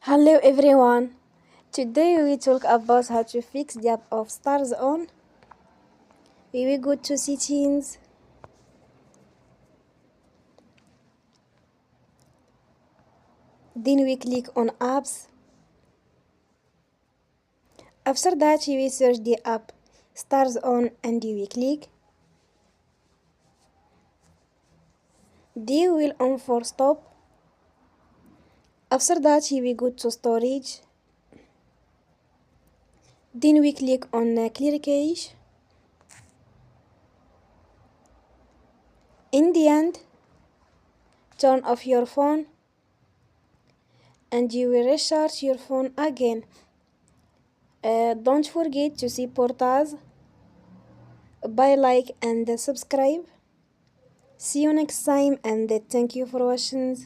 Hello everyone. Today we talk about how to fix the app of Starz on. We will go to settings. Then we click on apps. After that we will search the app Starz on and we will click. Then we will on for stop. After that we will go to storage. Then we click on clear cache. In the end, turn off your phone and you will restart your phone again. Don't forget to support us by like and subscribe. See you next time and thank you for watching.